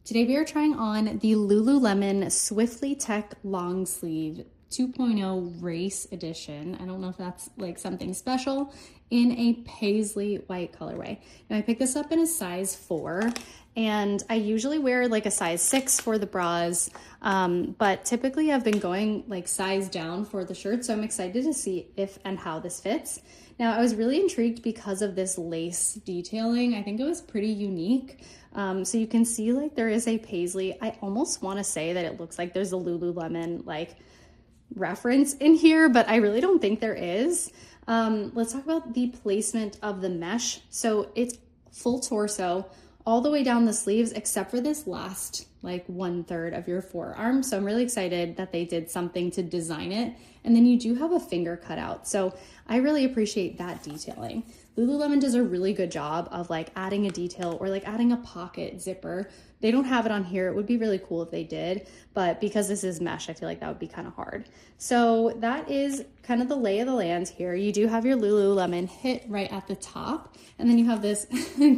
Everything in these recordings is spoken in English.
Today we are trying on the Lululemon Swiftly Tech Long Sleeve 2.0 Race Edition. I don't know if that's like something special, in a paisley white colorway. Now I picked this up in a size 4, and I usually wear like a size 6 for the bras, but typically I've been going like size down for the shirt, so I'm excited to see if and how this fits. Now I was really intrigued because of this lace detailing. I think it was pretty unique. So you can see like there is a paisley. I almost want to say that it looks like there's a Lululemon like reference in here, but I really don't think there is. Let's talk about the placement of the mesh. So it's full torso all the way down the sleeves, except for this last like 1/3 of your forearm. So I'm really excited that they did something to design it. And then you do have a finger cutout. So I really appreciate that detailing. Lululemon does a really good job of like adding a detail or like adding a pocket zipper. They don't have it on here. It would be really cool if they did, but because this is mesh, I feel like that would be kind of hard. So that is kind of the lay of the land here. You do have your Lululemon hit right at the top, and then you have this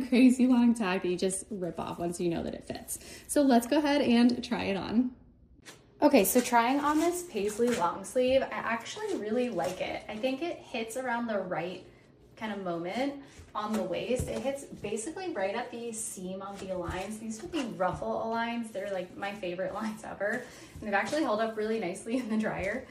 crazy long tag that you just rip off once you know that it fits. So let's go ahead and try it on. Okay, so trying on this paisley long sleeve, I actually really like it. I think it hits around the right kind of moment on the waist. It hits basically right at the seam of the lines. These are the ruffle lines. They're like my favorite lines ever. And they've actually held up really nicely in the dryer.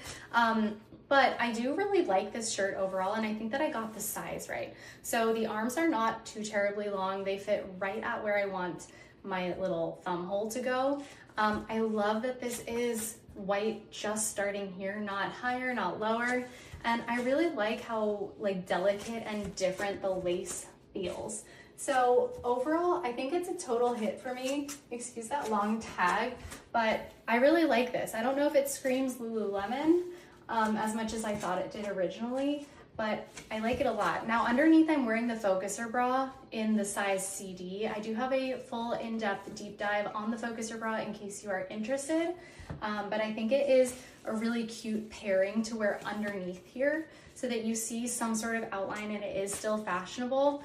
But I do really like this shirt overall, and I think that I got the size right. So the arms are not too terribly long. They fit right at where I want my little thumb hole to go. I love that this is white just starting here, not higher, not lower. And I really like how like delicate and different the lace feels. So overall, I think it's a total hit for me. Excuse that long tag, but I really like this. I don't know if it screams Lululemon as much as I thought it did originally, but I like it a lot. Now underneath I'm wearing the Focuser bra in the size CD. I do have a full in-depth deep dive on the Focuser bra in case you are interested, but I think it is a really cute pairing to wear underneath here so that you see some sort of outline and it is still fashionable,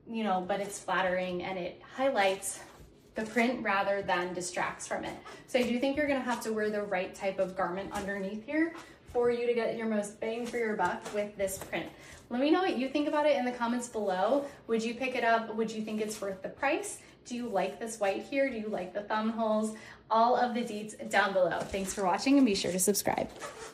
you know, but it's flattering and it highlights the print rather than distracts from it. So I do think you're gonna have to wear the right type of garment underneath here for you to get your most bang for your buck with this print. Let me know what you think about it in the comments below. Would you pick it up? Would you think it's worth the price? Do you like this white here? Do you like the thumb holes? All of the deets down below. Thanks for watching and be sure to subscribe.